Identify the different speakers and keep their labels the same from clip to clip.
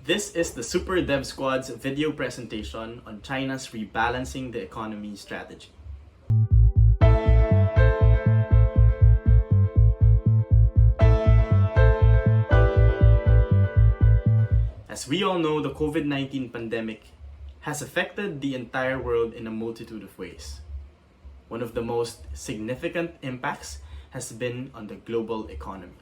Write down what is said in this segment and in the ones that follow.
Speaker 1: This is the Super Dev Squad's video presentation on China's rebalancing the economy strategy. As we all know, the COVID-19 pandemic has affected the entire world in a multitude of ways. One of the most significant impacts has been on the global economy.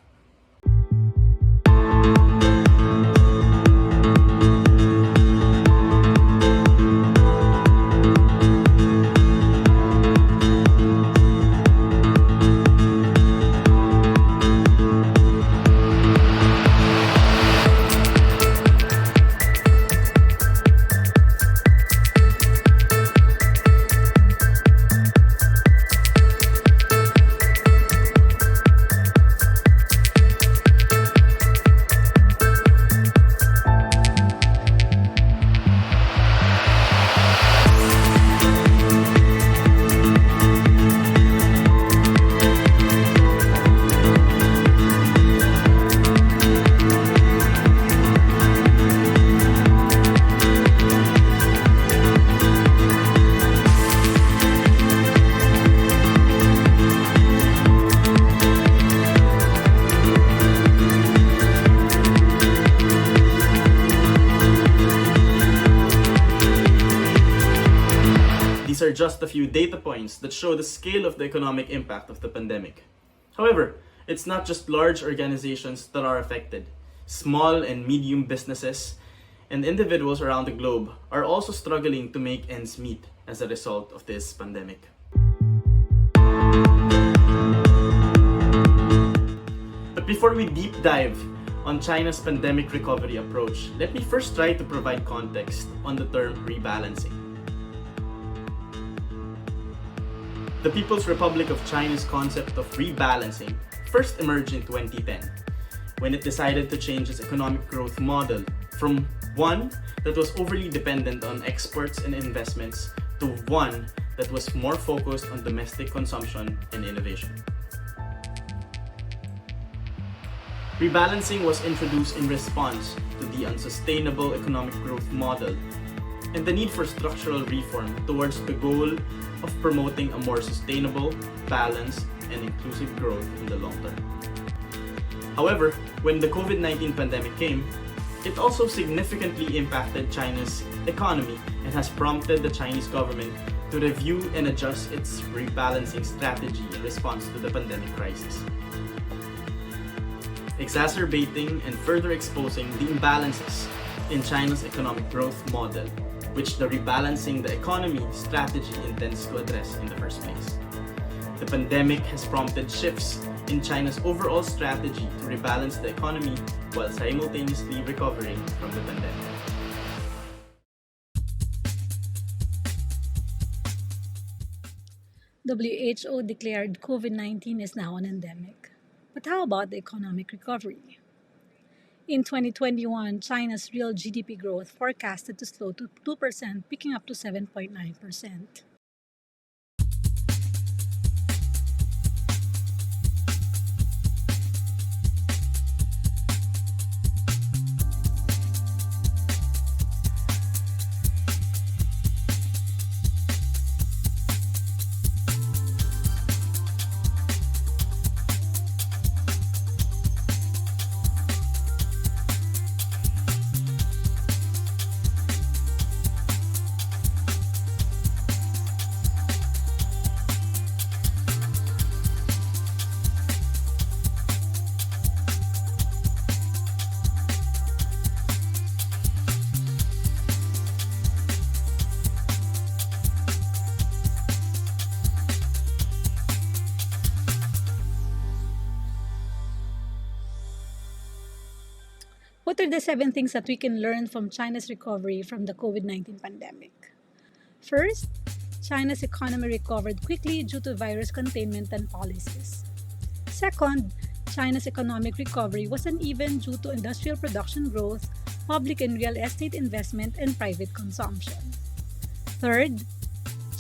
Speaker 1: These are just a few data points that show the scale of the economic impact of the pandemic. However, it's not just large organizations that are affected. Small and medium businesses and individuals around the globe are also struggling to make ends meet as a result of this pandemic. But before we deep dive on China's pandemic recovery approach, let me first try to provide context on the term rebalancing. The People's Republic of China's concept of rebalancing first emerged in 2010, when it decided to change its economic growth model from one that was overly dependent on exports and investments to one that was more focused on domestic consumption and innovation. Rebalancing was introduced in response to the unsustainable economic growth model and the need for structural reform towards the goal of promoting a more sustainable, balanced, and inclusive growth in the long term. However, when the COVID-19 pandemic came, it also significantly impacted China's economy and has prompted the Chinese government to review and adjust its rebalancing strategy in response to the pandemic crisis, exacerbating and further exposing the imbalances in China's economic growth model, which the rebalancing the economy strategy intends to address in the first place. The pandemic has prompted shifts in China's overall strategy to rebalance the economy while simultaneously recovering from the pandemic.
Speaker 2: WHO declared COVID-19 is now an endemic. But how about the economic recovery? In 2021, China's real GDP growth forecasted to slow to 2%, picking up to 7.9%. What are the 7 things that we can learn from China's recovery from the COVID-19 pandemic? First, China's economy recovered quickly due to virus containment and policies. Second, China's economic recovery was uneven due to industrial production growth, public and real estate investment, and private consumption. Third,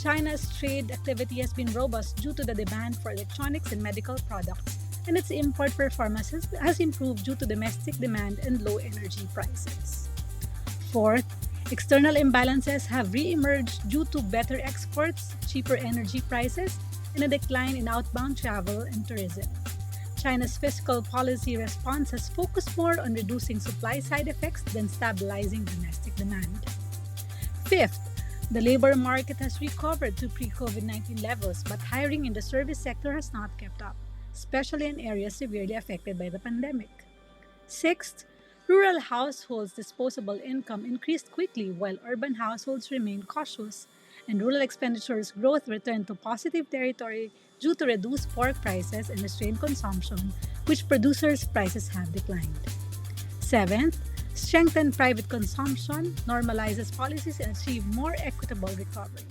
Speaker 2: China's trade activity has been robust due to the demand for electronics and medical products, and its import performance has improved due to domestic demand and low energy prices. Fourth, external imbalances have re-emerged due to better exports, cheaper energy prices, and a decline in outbound travel and tourism. China's fiscal policy response has focused more on reducing supply side effects than stabilizing domestic demand. Fifth, the labor market has recovered to pre COVID 19 levels, but hiring in the service sector has not kept up, especially in areas severely affected by the pandemic. Sixth, rural households' disposable income increased quickly while urban households remained cautious, and rural expenditures growth returned to positive territory due to reduced pork prices and restrained consumption, which producers' prices have declined. Seventh, strengthen private consumption, normalizes policies, and achieve more equitable recovery.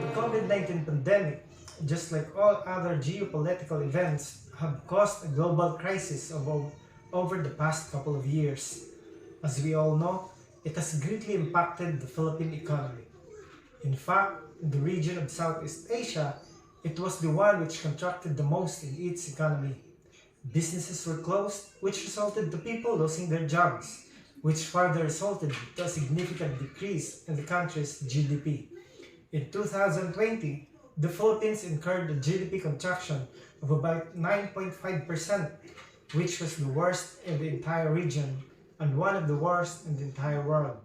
Speaker 3: The COVID 19 pandemic, just like all other geopolitical events, have caused a global crisis over the past couple of years. As we all know, it has greatly impacted the Philippine economy. In fact, in the region of Southeast Asia, it was the one which contracted the most in its economy. Businesses were closed, which resulted to people losing their jobs, which further resulted to a significant decrease in the country's GDP. In 2020, the Philippines incurred a GDP contraction of about 9.5%, which was the worst in the entire region and one of the worst in the entire world.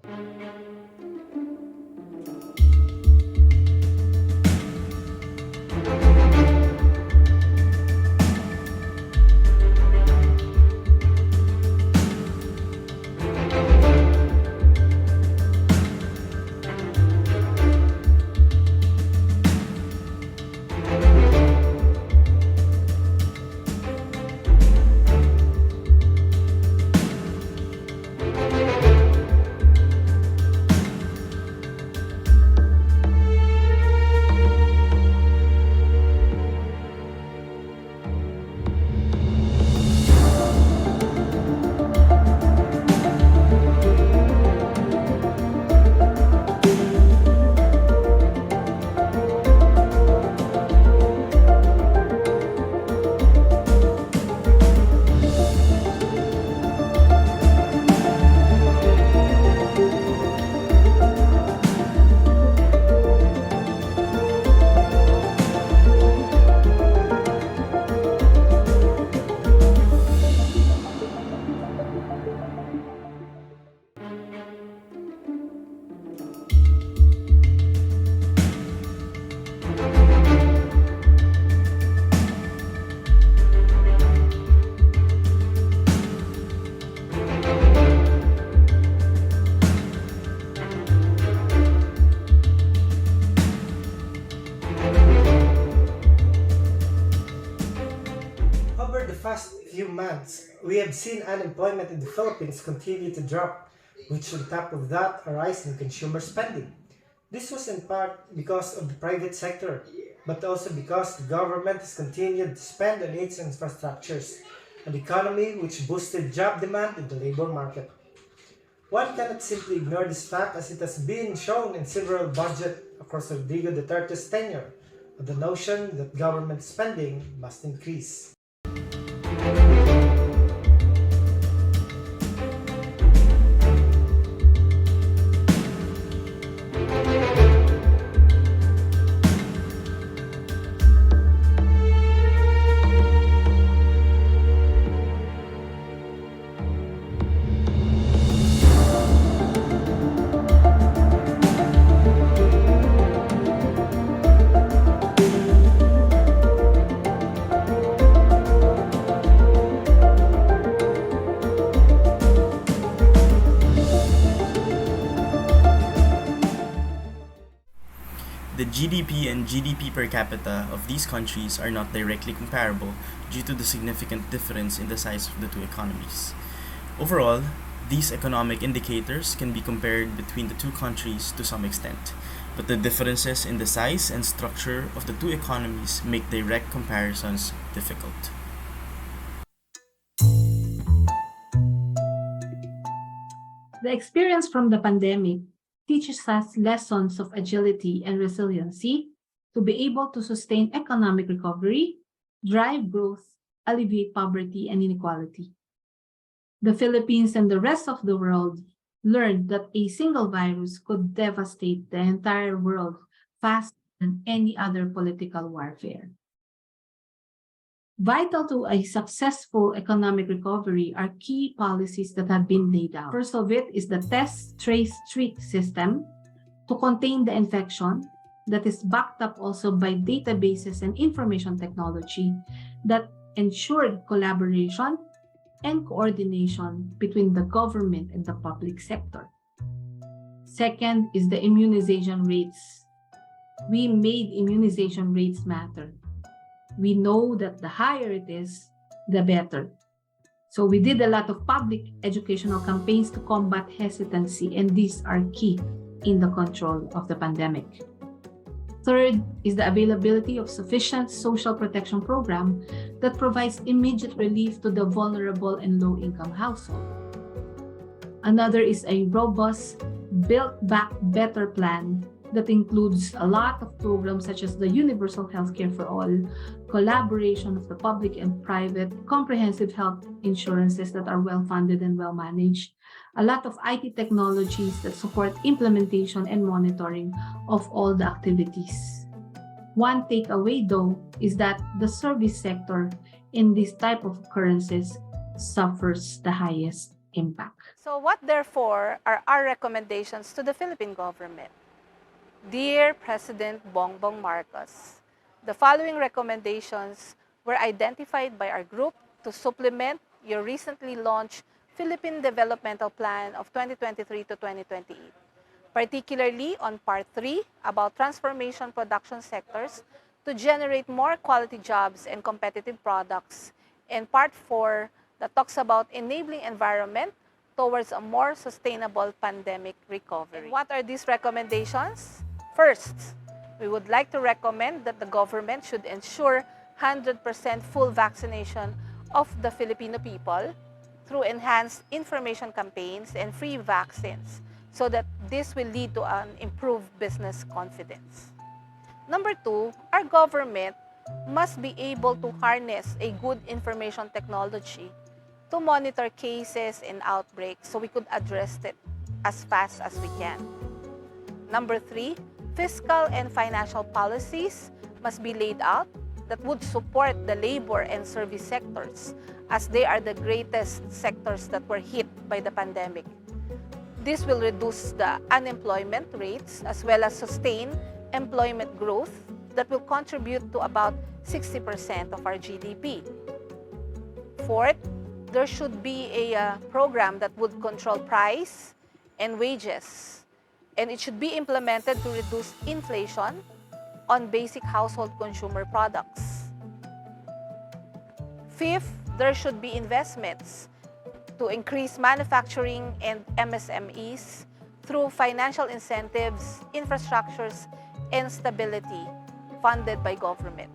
Speaker 3: Over the past few months, we have seen unemployment in the Philippines continue to drop, which on top of that, a rise in consumer spending. This was in part because of the private sector, but also because the government has continued to spend on its infrastructures, an economy which boosted job demand in the labor market. One cannot simply ignore this fact as it has been shown in several budgets across Rodrigo Duterte's tenure, the notion that government spending must increase.
Speaker 1: The GDP and GDP per capita of these countries are not directly comparable due to the significant difference in the size of the two economies. Overall, these economic indicators can be compared between the two countries to some extent, but the differences in the size and structure of the two economies make direct comparisons difficult.
Speaker 4: The experience from the pandemic teaches us lessons of agility and resiliency to be able to sustain economic recovery, drive growth, alleviate poverty and inequality. The Philippines and the rest of the world learned that a single virus could devastate the entire world faster than any other political warfare. Vital to a successful economic recovery are key policies that have been laid out. First of it is the test, trace, treat system to contain the infection that is backed up also by databases and information technology that ensured collaboration and coordination between the government and the public sector. Second is the immunization rates. We made immunization rates matter. We know that the higher it is, the better. So we did a lot of public educational campaigns to combat hesitancy, and these are key in the control of the pandemic. Third is the availability of sufficient social protection program that provides immediate relief to the vulnerable and low-income household. Another is a robust, Build Back Better plan that includes a lot of programs such as the Universal Healthcare for All, collaboration of the public and private, comprehensive health insurances that are well-funded and well-managed, a lot of IT technologies that support implementation and monitoring of all the activities. One takeaway, though, is that the service sector in this type of occurrences suffers the highest impact.
Speaker 5: So what, therefore, are our recommendations to the Philippine government? Dear President Bongbong Marcos, the following recommendations were identified by our group to supplement your recently launched Philippine Developmental Plan of 2023 to 2028, particularly on Part 3 about transformation production sectors to generate more quality jobs and competitive products, and Part 4 that talks about enabling environment towards a more sustainable pandemic recovery. And what are these recommendations? First, we would like to recommend that the government should ensure 100% full vaccination of the Filipino people through enhanced information campaigns and free vaccines so that this will lead to an improved business confidence. Number 2, our government must be able to harness a good information technology to monitor cases and outbreaks so we could address it as fast as we can. Number 3, fiscal and financial policies must be laid out that would support the labor and service sectors as they are the greatest sectors that were hit by the pandemic. This will reduce the unemployment rates as well as sustain employment growth that will contribute to about 60% of our GDP. Fourth, there should be a program that would control price and wages, and it should be implemented to reduce inflation on basic household consumer products. Fifth, there should be investments to increase manufacturing and MSMEs through financial incentives, infrastructures, and stability funded by government.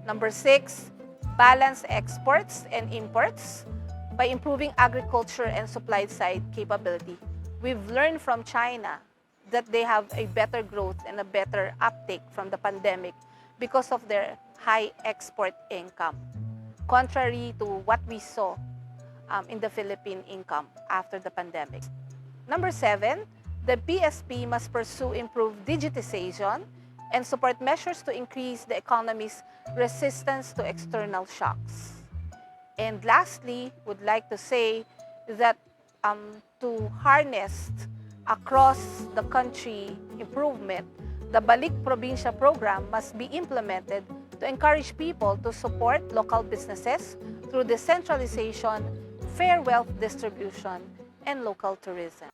Speaker 5: Number 6, balance exports and imports by improving agriculture and supply side capability. We've learned from China that they have a better growth and a better uptake from the pandemic because of their high export income, contrary to what we saw in the Philippine income after the pandemic. Number 7, the PSP must pursue improved digitization and support measures to increase the economy's resistance to external shocks. And lastly, would like to say that to harness across the country improvement, the Balik Probinsya program must be implemented to encourage people to support local businesses through decentralization, fair wealth distribution, and local tourism.